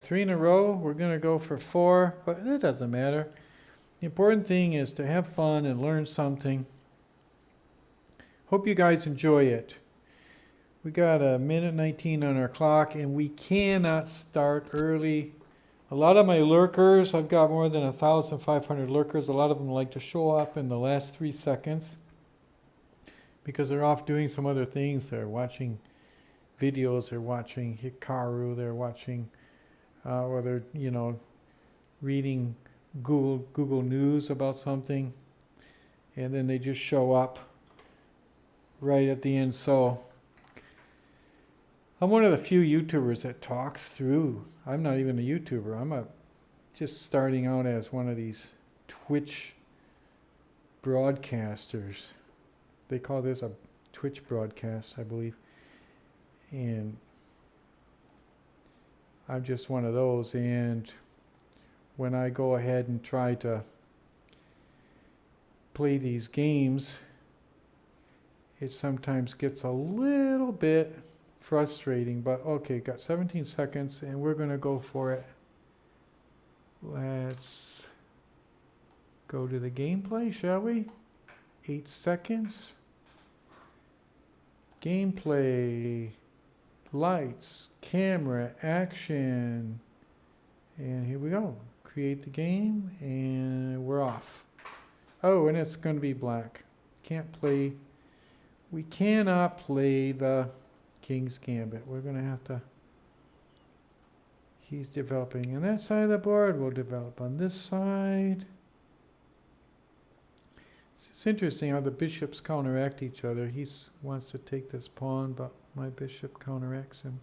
3 in a row. We're going to go for 4, but it doesn't matter. The important thing is to have fun and learn something. Hope you guys enjoy it. We got a minute 19 on our clock, and we cannot start early. A lot of my lurkers, I've got more than 1,500 lurkers. A lot of them like to show up in the last 3 seconds because they're off doing some other things. They're watching videos, they're watching Hikaru, they're watching, or they're, reading Google News about something, and then they just show up right at the end. So I'm one of the few YouTubers that talks through. I'm not even a YouTuber. I'm just starting out as one of these Twitch broadcasters. They call this a Twitch broadcast, I believe. And I'm just one of those. And when I go ahead and try to play these games, it sometimes gets a little bit frustrating, but okay, got 17 seconds and we're going to go for it. Let's go to the gameplay, shall we? 8 seconds. Gameplay, lights, camera, action, and here we go. Create the game, and we're off. Oh, and it's going to be black. We cannot play the King's Gambit. We're going to have to, he's developing on that side of the board, we'll develop on this side. It's interesting how the bishops counteract each other. He wants to take this pawn, but my bishop counteracts him.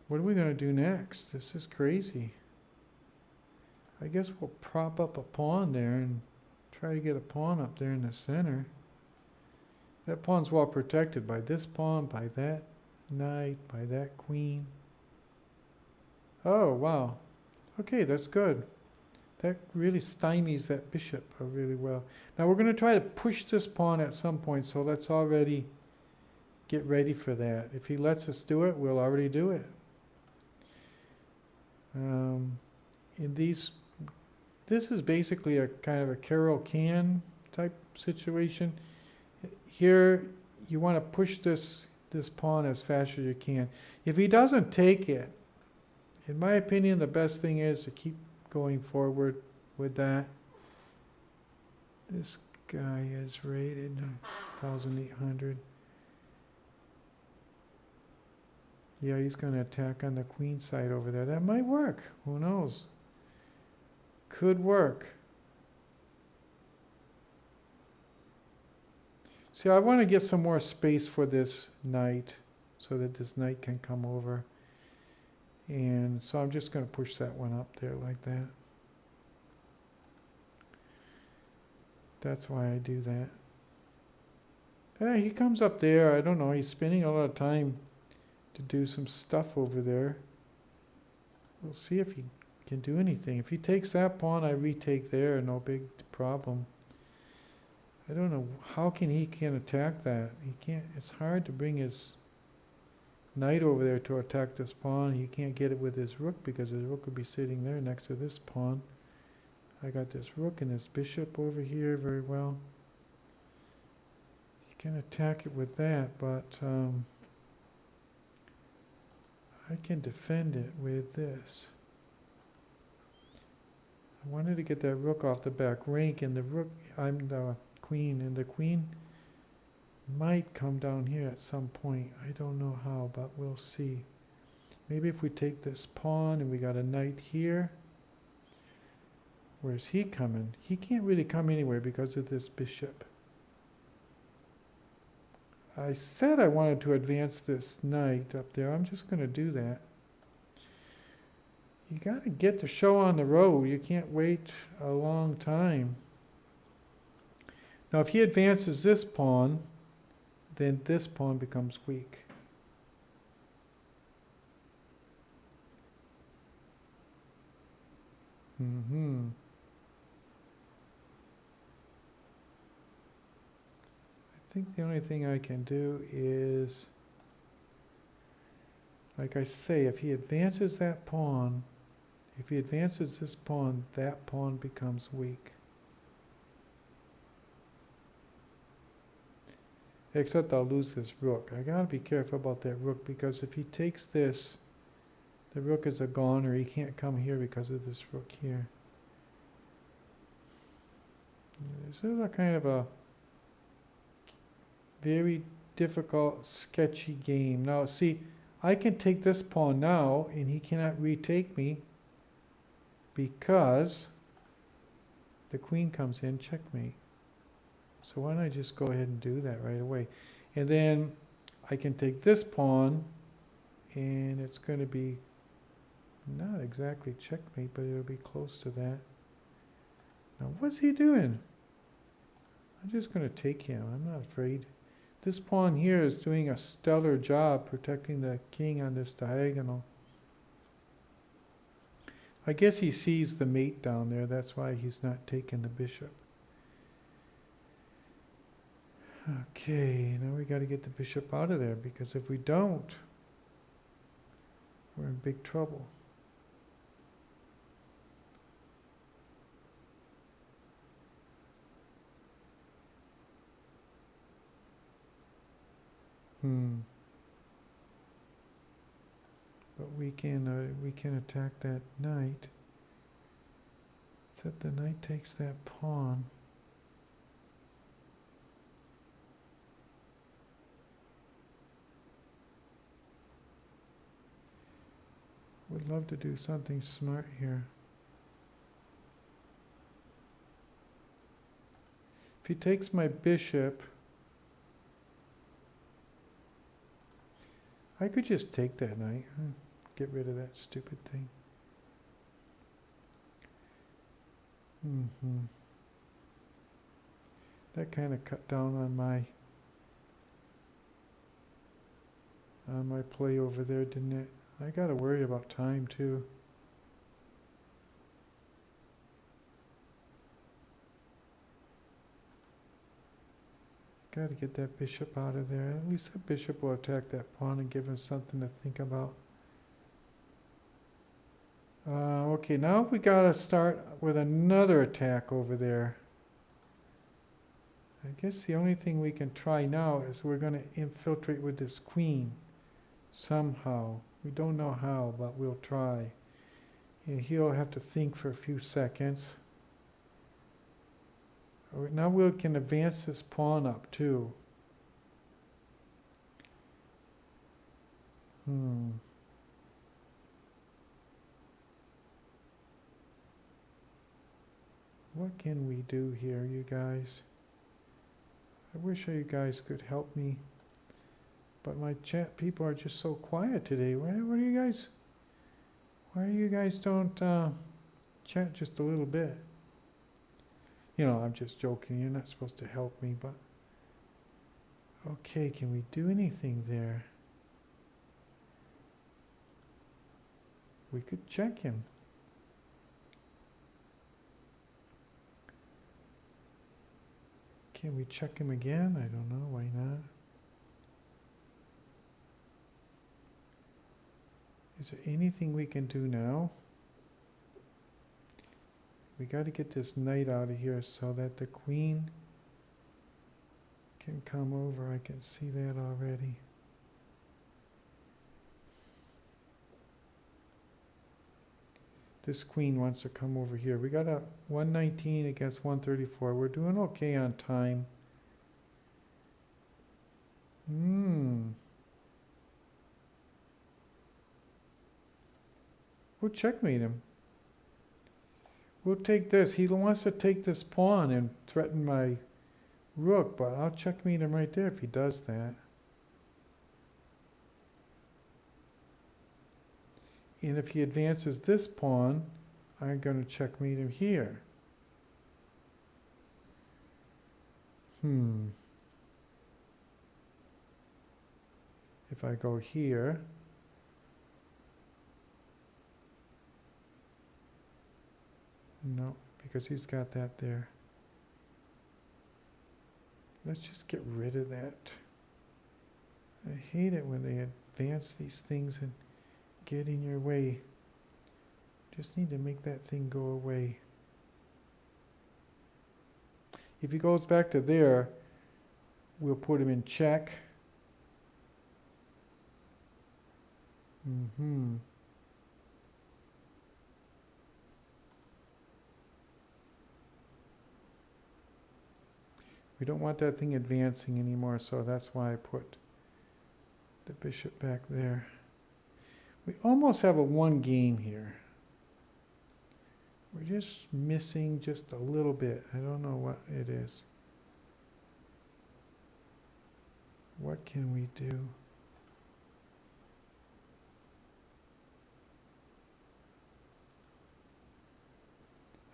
What are we going to do next? This is crazy. I guess we'll prop up a pawn there and try to get a pawn up there in the center. That pawn's well protected by this pawn, by that knight, by that queen. Oh, wow. Okay, that's good. That really stymies that bishop really well. Now we're going to try to push this pawn at some point, so let's already get ready for that. If he lets us do it, we'll already do it. This is basically a kind of a Carol Can type situation. Here, you want to push this pawn as fast as you can. If he doesn't take it, in my opinion, the best thing is to keep going forward with that. This guy is rated 1,800. Yeah, he's going to attack on the queen side over there. That might work. Who knows? Could work. See, I want to get some more space for this knight so that this knight can come over. And so I'm just going to push that one up there like that. That's why I do that. Yeah, he comes up there. I don't know. He's spending a lot of time to do some stuff over there. We'll see if he can do anything. If he takes that pawn, I retake there. No big problem. I don't know. How can he attack that? He can't. It's hard to bring his knight over there to attack this pawn. He can't get it with his rook because his rook would be sitting there next to this pawn. I got this rook and this bishop over here very well. He can attack it with that, but I can defend it with this. I wanted to get that rook off the back rank, and the rook, I'm the queen, and the queen might come down here at some point. I don't know how, but we'll see. Maybe if we take this pawn and we got a knight here. Where's he coming? He can't really come anywhere because of this bishop. I said I wanted to advance this knight up there. I'm just going to do that. You got to get the show on the road. You can't wait a long time. Now if he advances this pawn, then this pawn becomes weak. I think the only thing I can do is Like I say, if he advances that pawn, if he advances this pawn, that pawn becomes weak. Except I'll lose this rook. I gotta be careful about that rook, because if he takes this, the rook is a goner. He can't come here because of this rook here. This is a kind of a very difficult, sketchy game. Now, see, I can take this pawn now, and he cannot retake me because the queen comes in, checkmate. So why don't I just go ahead and do that right away? And then I can take this pawn, and it's going to be not exactly checkmate, but it'll be close to that. Now, what's he doing? I'm just going to take him. I'm not afraid. This pawn here is doing a stellar job protecting the king on this diagonal. I guess he sees the mate down there. That's why he's not taking the bishop. Okay, now we got to get the bishop out of there, because if we don't, we're in big trouble. But we can attack that knight. Except the knight takes that pawn. Would love to do something smart here. If he takes my bishop, I could just take that knight and get rid of that stupid thing. That kind of cut down on my play over there, didn't it? I got to worry about time too. Got to get that bishop out of there. At least that bishop will attack that pawn and give him something to think about. Okay, now we got to start with another attack over there. I guess the only thing we can try now is we're going to infiltrate with this queen somehow. We don't know how, but we'll try. And he'll have to think for a few seconds. Now we can advance this pawn up too. What can we do here, you guys? I wish you guys could help me. But my chat people are just so quiet today. What are you guys? Why you guys don't chat just a little bit? You know, I'm just joking. You're not supposed to help me, but... Okay, can we do anything there? We could check him. Can we check him again? I don't know. Why not? Is there anything we can do now? We got to get this knight out of here so that the queen can come over. I can see that already. This queen wants to come over here. We got a 119 against 134. We're doing okay on time. We'll checkmate him. We'll take this. He wants to take this pawn and threaten my rook, but I'll checkmate him right there if he does that. And if he advances this pawn, I'm going to checkmate him here. If I go here, no, because he's got that there. Let's just get rid of that. I hate it when they advance these things and get in your way. Just need to make that thing go away. If he goes back to there, we'll put him in check. We don't want that thing advancing anymore, so that's why I put the bishop back there. We almost have a one game here. We're just missing just a little bit. I don't know what it is. What can we do?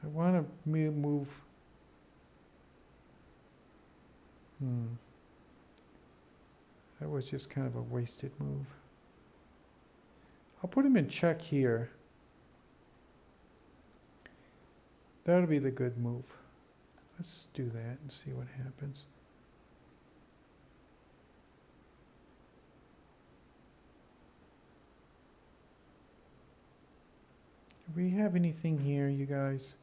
I want to move. That was just kind of a wasted move. I'll put him in check here. That'll be the good move. Let's do that and see what happens. Do we have anything here, you guys?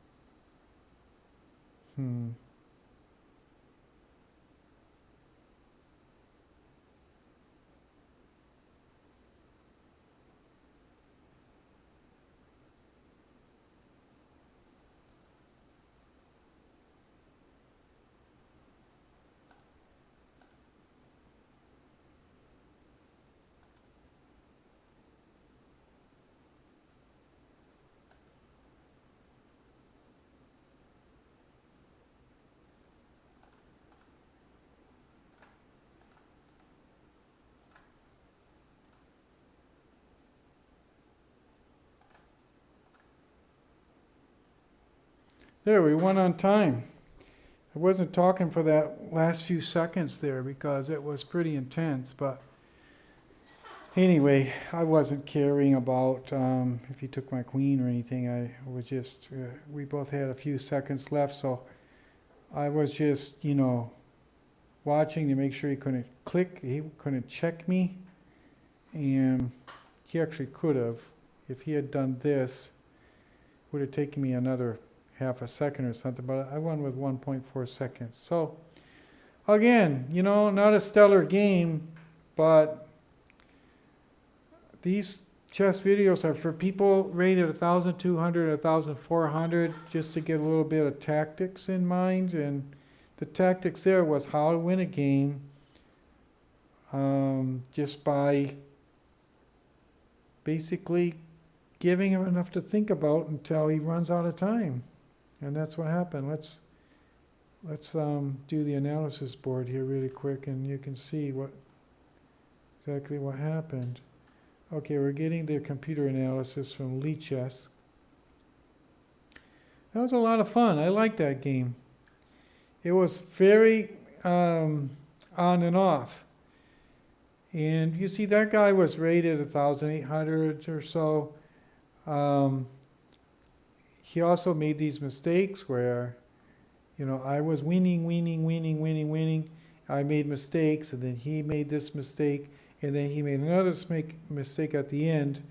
There, we went on time. I wasn't talking for that last few seconds there because it was pretty intense, but anyway, I wasn't caring about if he took my queen or anything. I was just, we both had a few seconds left, so I was just, watching to make sure he couldn't he couldn't check me, and he actually could have. If he had done this, it would have taken me another half a second or something, but I won with 1.4 seconds. So again, not a stellar game, but these chess videos are for people rated 1,200, 1,400, just to get a little bit of tactics in mind. And the tactics there was how to win a game just by basically giving him enough to think about until he runs out of time. And that's what happened. Let's do the analysis board here really quick, and you can see exactly what happened. Okay, we're getting the computer analysis from Lichess. That was a lot of fun. I liked that game. It was very on and off. And you see, that guy was rated 1,800 or so. He also made these mistakes where, I was winning. I made mistakes, and then he made this mistake, and then he made another mistake at the end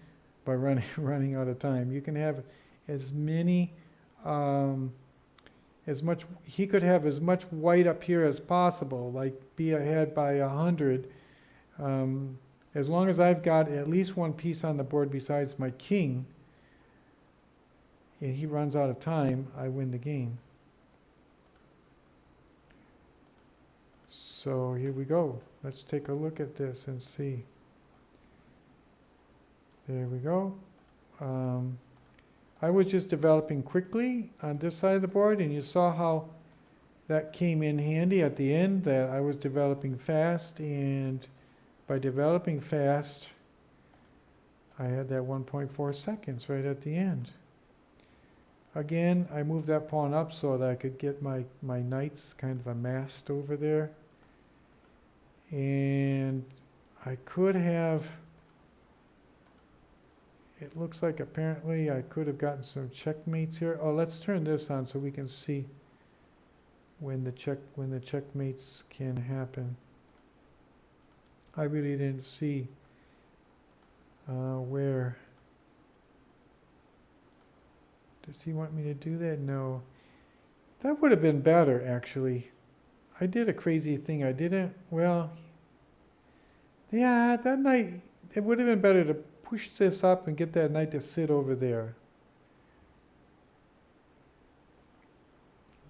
by running out of time. You can have as many, he could have as much white up here as possible, like be ahead by 100. As long as I've got at least one piece on the board besides my king, and he runs out of time, I win the game. So here we go. Let's take a look at this and see. There we go. I was just developing quickly on this side of the board, and you saw how that came in handy at the end, that I was developing fast, and by developing fast, I had that 1.4 seconds right at the end. Again, I moved that pawn up so that I could get my knights kind of amassed over there. And I could have, it looks like apparently I could have gotten some checkmates here. Oh, let's turn this on so we can see when the checkmates can happen. I really didn't see Where? Does he want me to do that? No. That would have been better, actually. I did a crazy thing. I didn't, well, yeah, that knight, it would have been better to push this up and get that knight to sit over there.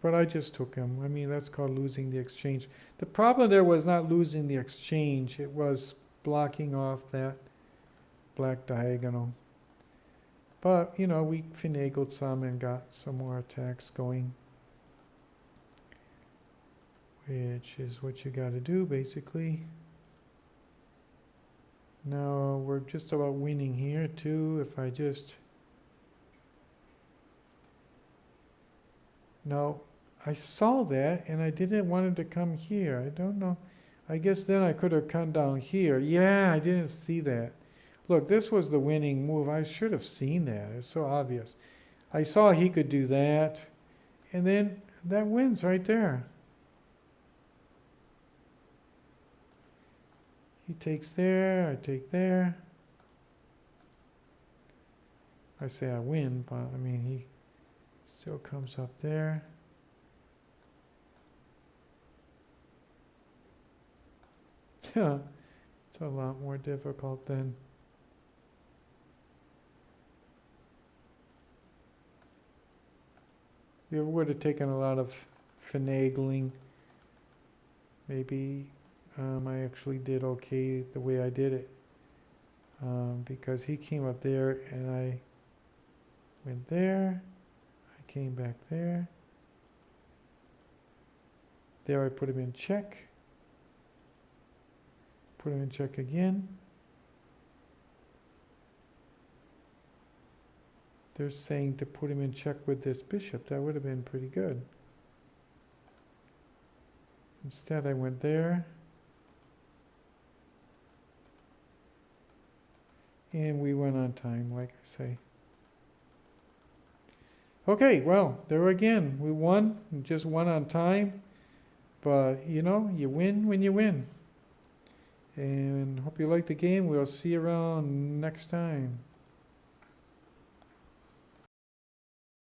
But I just took him. I mean, that's called losing the exchange. The problem there was not losing the exchange. It was blocking off that black diagonal. But, you know, we finagled some and got some more attacks going. Which is what you got to do, basically. Now, we're just about winning here, too. If I just... No, I saw that, and I didn't want him to come here. I don't know. I guess then I could have come down here. Yeah, I didn't see that. Look, this was the winning move. I should have seen that. It's so obvious. I saw he could do that, and then that wins right there. He takes there, I take there. I say I win, but I mean, he still comes up there. Yeah, it's a lot more difficult then. It would have taken a lot of finagling. Maybe I actually did okay the way I did it. Because he came up there and I went there. I came back there. There I put him in check. Put him in check again. They're saying to put him in check with this bishop. That would have been pretty good. Instead I went there. And we went on time, like I say. Okay, well, there again. We won. We just won on time. But, you know, you win when you win. And hope you like the game. We'll see you around next time.